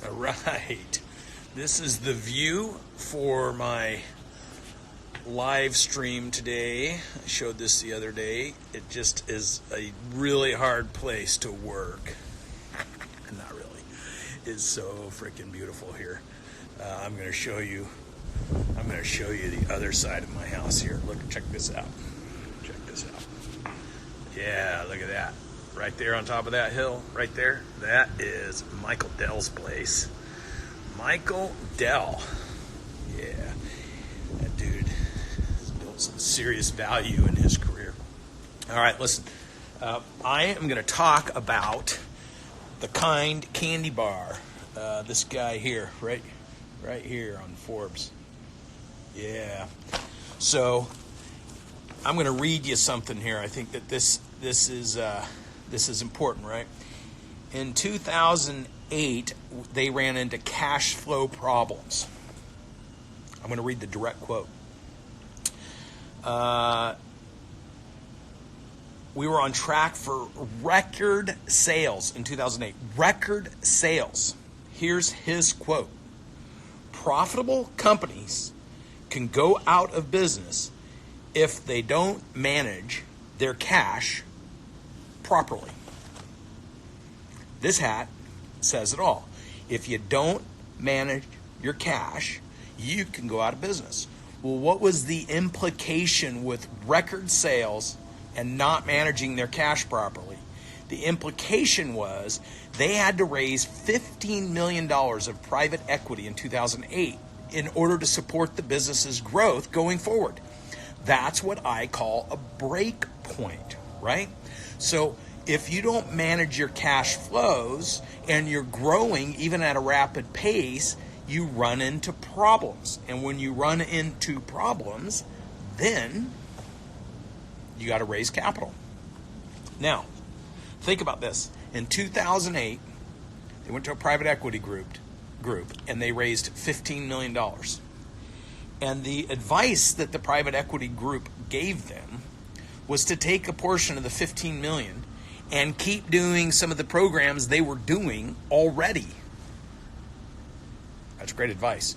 All right, this is the view for my live stream today. I showed this the other day. It just is a really hard place to work. Not really. It's so freaking beautiful here. I'm going to show you the other side of my house here. Look, check this out. Check this out. Yeah, look at that. Right there on top of that hill, right there, that is Michael Dell's place. Michael Dell. Yeah, that dude has built some serious value in his career. All right, listen. I am going to talk about the Kind candy bar. This guy here, right here on Forbes. Yeah. So I'm going to read you something here. I think that this is important, right? In 2008, they ran into cash flow problems. I'm going to read the direct quote. We were on track for record sales in 2008. Record sales. Here's his quote. Profitable companies can go out of business if they don't manage their cash properly. This hat says it all. If you don't manage your cash, you can go out of business. Well, what was the implication with record sales and not managing their cash properly? The implication was they had to raise $15 million of private equity in 2008 in order to support the business's growth going forward. That's what I call a break point, right? So if you don't manage your cash flows and you're growing even at a rapid pace, you run into problems. And when you run into problems, then you got to raise capital. Now, think about this. In 2008, they went to a private equity group and they raised $15 million. And the advice that the private equity group gave them was to take a portion of the $15 million and keep doing some of the programs they were doing already. That's great advice.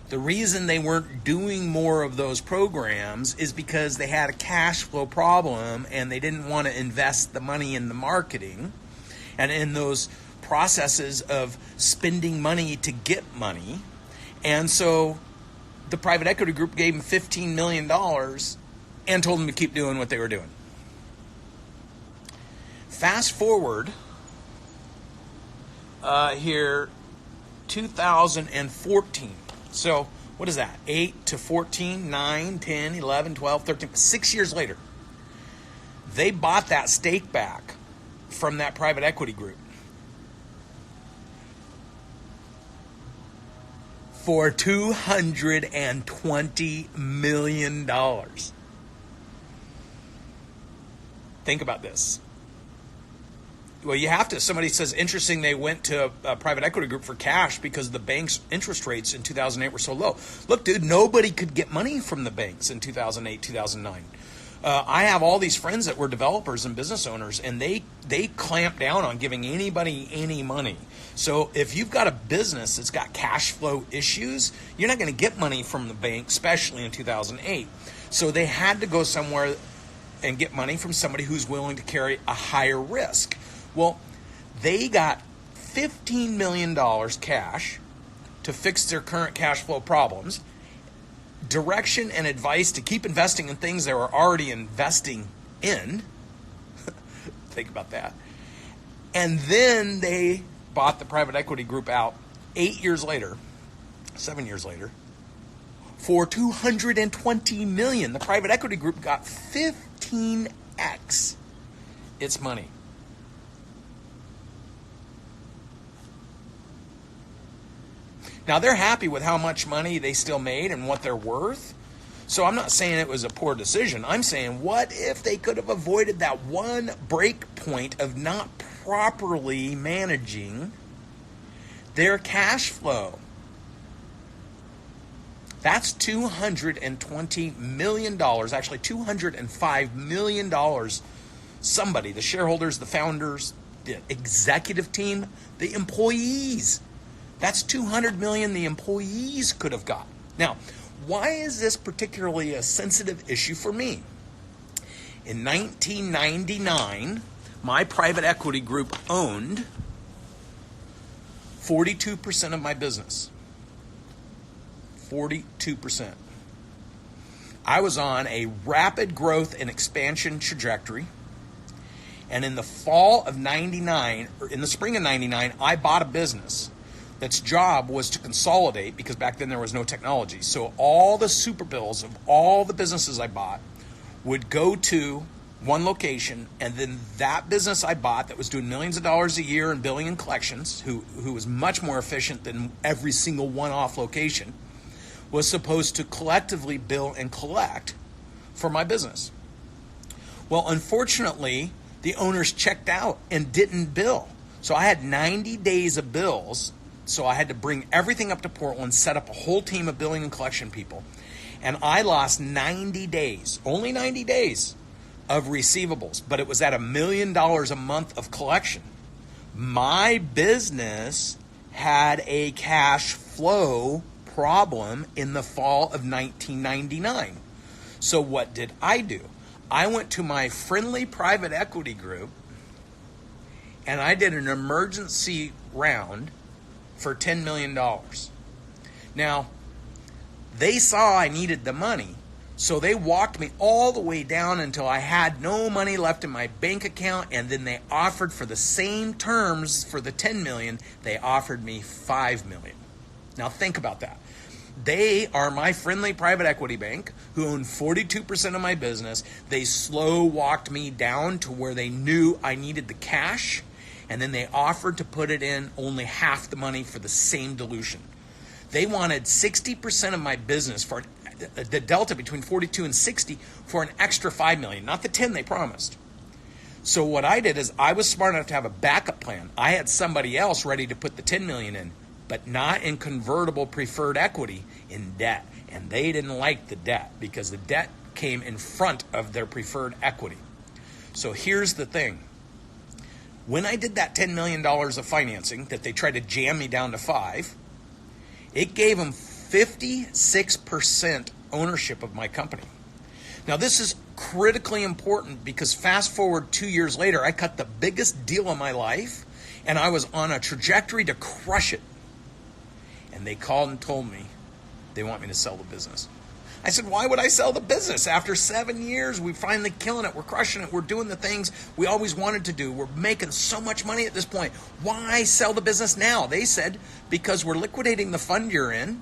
The reason they weren't doing more of those programs is because they had a cash flow problem and they didn't want to invest the money in the marketing and in those processes of spending money to get money. And so the private equity group gave them $15 million and told them to keep doing what they were doing. Fast forward here, 2014. So what is that? 8 to 14, 9, 10, 11, 12, 13, 6 years later. They bought that stake back from that private equity group for $220 million. Think about this. Well, you have to. Somebody says, interesting, they went to a private equity group for cash because the bank's interest rates in 2008 were so low. Look, dude, nobody could get money from the banks in 2008, 2009. I have all these friends that were developers and business owners, and they clamped down on giving anybody any money. So if you've got a business that's got cash flow issues, you're not going to get money from the bank, especially in 2008. So they had to go somewhere and get money from somebody who's willing to carry a higher risk. Well, they got $15 million cash to fix their current cash flow problems, direction and advice to keep investing in things they were already investing in. Think about that. And then they bought the private equity group out 7 years later, for $220 million. The private equity group got 15x its money. Now, they're happy with how much money they still made and what they're worth. So I'm not saying it was a poor decision. I'm saying, what if they could have avoided that one break point of not properly managing their cash flow? That's $220 million, actually $205 million. Somebody, the shareholders, the founders, the executive team, the employees, That's $200 million the employees could have got. Now, why is this particularly a sensitive issue for me? In 1999, my private equity group owned 42% of my business. 42%. I was on a rapid growth and expansion trajectory. And in the fall of 99, or in the spring of 99, I bought a business that's job was to consolidate, because back then there was no technology. So all the super bills of all the businesses I bought would go to one location, and then that business I bought that was doing millions of dollars a year in billing and collections, who was much more efficient than every single one-off location, was supposed to collectively bill and collect for my business. Well, unfortunately, the owners checked out and didn't bill. So I had 90 days of bills. So I had to bring everything up to Portland, set up a whole team of billing and collection people. And I lost 90 days, only 90 days of receivables, but it was at $1 million a month of collection. My business had a cash flow problem in the fall of 1999. So what did I do? I went to my friendly private equity group and I did an emergency round for $10 million. Now, they saw I needed the money, so they walked me all the way down until I had no money left in my bank account, and then they offered, for the same terms for the $10 million, they offered me $5 million. Now think about that. They are my friendly private equity bank who own 42% of my business. They slow walked me down to where they knew I needed the cash, and then they offered to put it in only half the money for the same dilution. They wanted 60% of my business, for the delta between 42 and 60, for an extra $5 million, not the 10 they promised. So what I did is I was smart enough to have a backup plan. I had somebody else ready to put the 10 million in, but not in convertible preferred equity, in debt. And they didn't like the debt because the debt came in front of their preferred equity. So here's the thing. When I did that $10 million of financing that they tried to jam me down to 5, it gave them 56% ownership of my company. Now this is critically important because fast forward 2 years later, I cut the biggest deal of my life and I was on a trajectory to crush it. And they called and told me they want me to sell the business. I said, why would I sell the business? After 7 years, we're finally killing it. We're crushing it. We're doing the things we always wanted to do. We're making so much money at this point. Why sell the business now? They said, because we're liquidating the fund you're in,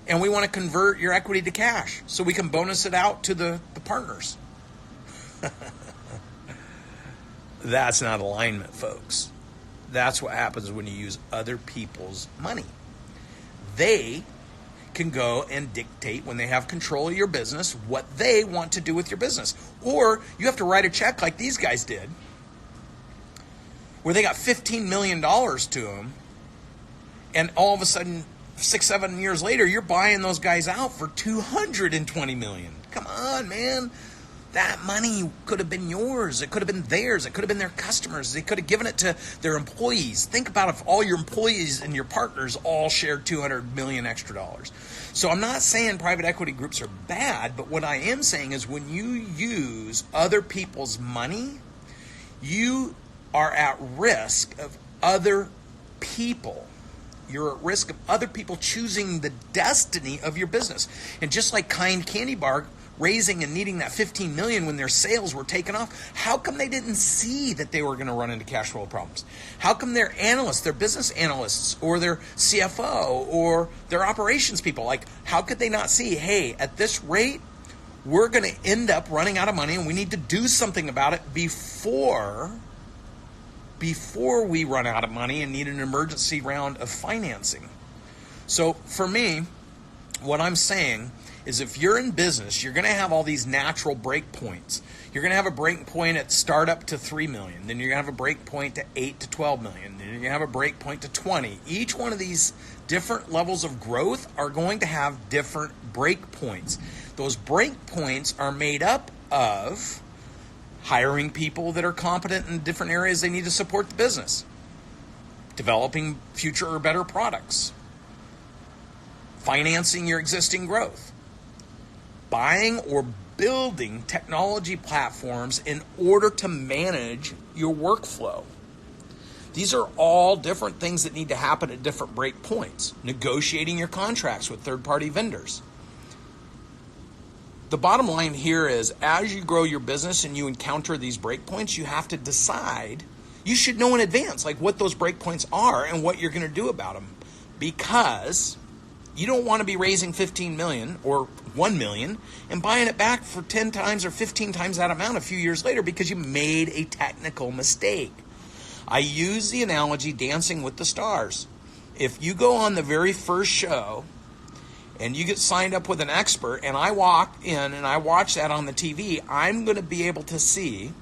and we want to convert your equity to cash so we can bonus it out to the partners. That's not alignment, folks. That's what happens when you use other people's money. They can go and dictate, when they have control of your business, what they want to do with your business. Or you have to write a check like these guys did, where they got $15 million to them, and all of a sudden, 6-7 years later, you're buying those guys out for $220 million. Come on, man. That money could have been yours. It could have been theirs. It could have been their customers. They could have given it to their employees. Think about if all your employees and your partners all shared $200 million extra dollars. So I'm not saying private equity groups are bad, but what I am saying is when you use other people's money, you are at risk of other people. You're at risk of other people choosing the destiny of your business. And just like Kind Candy Bar raising and needing that $15 million when their sales were taken off, how come they didn't see that they were going to run into cash flow problems? How come their analysts, their business analysts, or their CFO, or their operations people, like, how could they not see, hey, at this rate, we're going to end up running out of money and we need to do something about it before we run out of money and need an emergency round of financing? So for me, what I'm saying is if you're in business, you're going to have all these natural break points. You're going to have a break point at startup to 3 million. Then you're going to have a break point to 8 to 12 million. Then you're going to have a break point to 20. Each one of these different levels of growth are going to have different break points. Those break points are made up of hiring people that are competent in different areas they need to support the business. developing future or better products, financing your existing growth, buying or building technology platforms in order to manage your workflow. These are all different things that need to happen at different break points. Negotiating your contracts with third-party vendors. The bottom line here is, as you grow your business and you encounter these break points, you have to decide, you should know in advance, like what those break points are and what you're going to do about them. Because you don't want to be raising 15 million or 1 million and buying it back for 10 times or 15 times that amount a few years later because you made a technical mistake. I use the analogy Dancing with the Stars. If you go on the very first show and you get signed up with an expert and I walk in and I watch that on the TV, I'm going to be able to see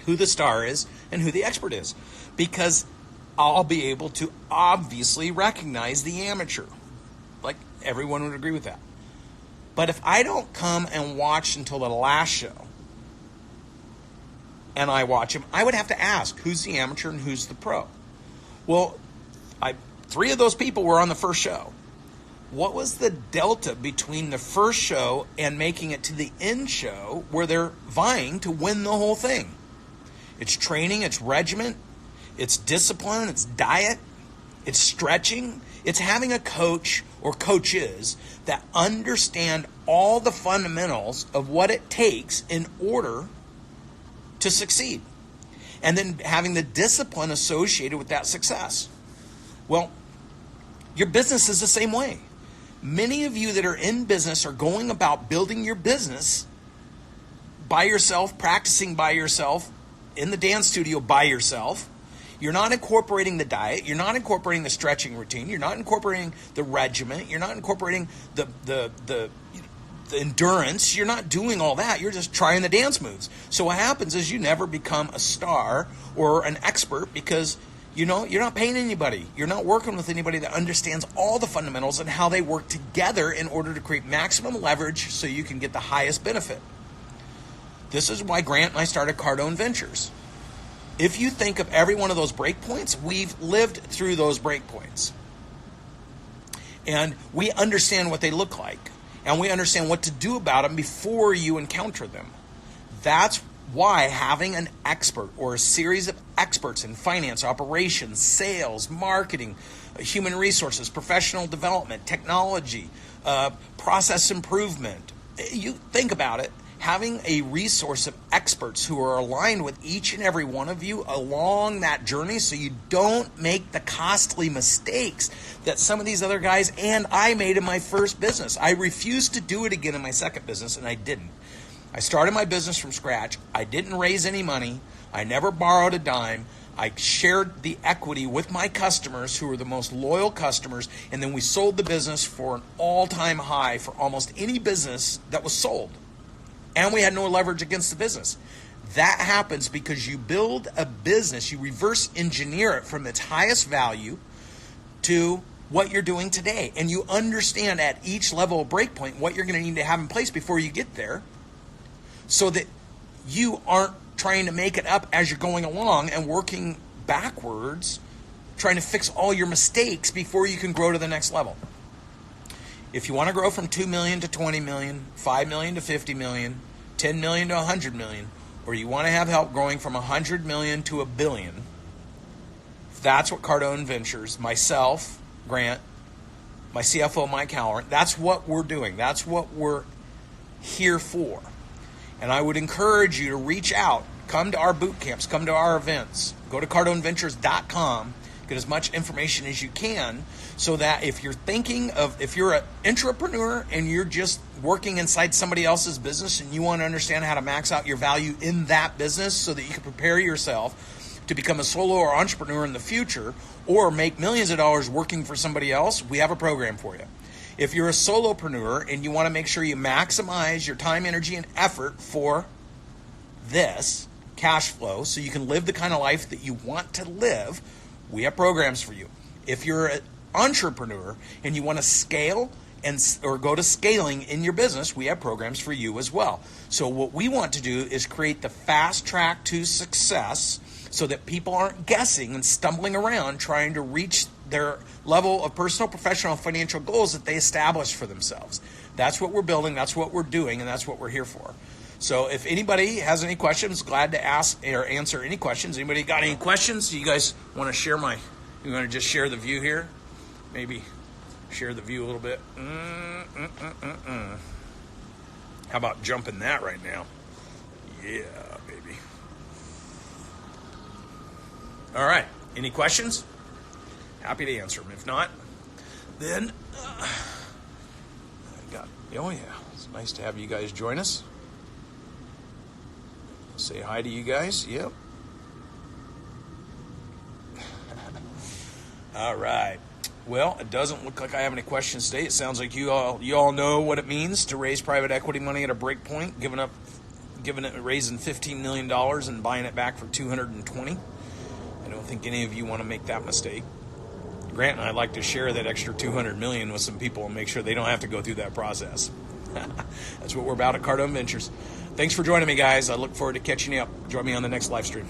who the star is and who the expert is, because I'll be able to obviously recognize the amateur. Like, everyone would agree with that. But if I don't come and watch until the last show and I watch him, I would have to ask, who's the amateur and who's the pro? Well, 3 of those people were on the first show. What was the delta between the first show and making it to the end show where they're vying to win the whole thing? It's training, it's regiment, it's discipline, it's diet, it's stretching. It's having a coach or coaches that understand all the fundamentals of what it takes in order to succeed. And then having the discipline associated with that success. Well, your business is the same way. Many of you that are in business are going about building your business by yourself, practicing by yourself, in the dance studio by yourself. You're not incorporating the diet. You're not incorporating the stretching routine. You're not incorporating the regiment. You're not incorporating the endurance. You're not doing all that. You're just trying the dance moves. So what happens is you never become a star or an expert because, you're not paying anybody. You're not working with anybody that understands all the fundamentals and how they work together in order to create maximum leverage so you can get the highest benefit. This is why Grant and I started Cardone Ventures. If you think of every one of those break points, we've lived through those break points. And we understand what they look like. And we understand what to do about them before you encounter them. That's why having an expert or a series of experts in finance, operations, sales, marketing, human resources, professional development, technology, process improvement. You think about it. Having a resource of experts who are aligned with each and every one of you along that journey so you don't make the costly mistakes that some of these other guys and I made in my first business. I refused to do it again in my second business, and I didn't. I started my business from scratch. I didn't raise any money. I never borrowed a dime. I shared the equity with my customers who were the most loyal customers, and then we sold the business for an all-time high for almost any business that was sold. And we had no leverage against the business. That happens because you build a business, you reverse engineer it from its highest value to what you're doing today. And you understand at each level of breakpoint what you're going to need to have in place before you get there so that you aren't trying to make it up as you're going along and working backwards, trying to fix all your mistakes before you can grow to the next level. If you want to grow from 2 million to 20 million, 5 million to 50 million, 10 million to 100 million, or you want to have help growing from 100 million to a billion, that's what Cardone Ventures, myself, Grant, my CFO, Mike Halloran, that's what we're doing. That's what we're here for. And I would encourage you to reach out, come to our boot camps, come to our events, go to CardoneVentures.com, get as much information as you can so that if you're if you're an entrepreneur and you're just working inside somebody else's business and you want to understand how to max out your value in that business so that you can prepare yourself to become a solo or entrepreneur in the future or make millions of dollars working for somebody else, we have a program for you. If you're a solopreneur and you want to make sure you maximize your time, energy, and effort for this cash flow so you can live the kind of life that you want to live, we have programs for you. If you're an entrepreneur and you want to scale or go to scaling in your business, we have programs for you as well. So what we want to do is create the fast track to success so that people aren't guessing and stumbling around trying to reach their level of personal, professional, and financial goals that they established for themselves. That's what we're building, that's what we're doing, and that's what we're here for. So if anybody has any questions, glad to ask or answer any questions. Anybody got any questions? Do you guys want to share you want to just share the view here? Maybe share the view a little bit. How about jumping that right now? Yeah, baby. All right. Any questions? Happy to answer them. If not, then oh yeah, it's nice to have you guys join us. Say hi to you guys. Yep. All right. Well, it doesn't look like I have any questions today. It sounds like you all know what it means to raise private equity money at a break point, raising $15 million and buying it back for 220. I don't think any of you want to make that mistake. Grant and I'd like to share that extra $200 million with some people and make sure they don't have to go through that process. That's what we're about at Cardone Ventures. Thanks for joining me, guys. I look forward to catching you up. Join me on the next live stream.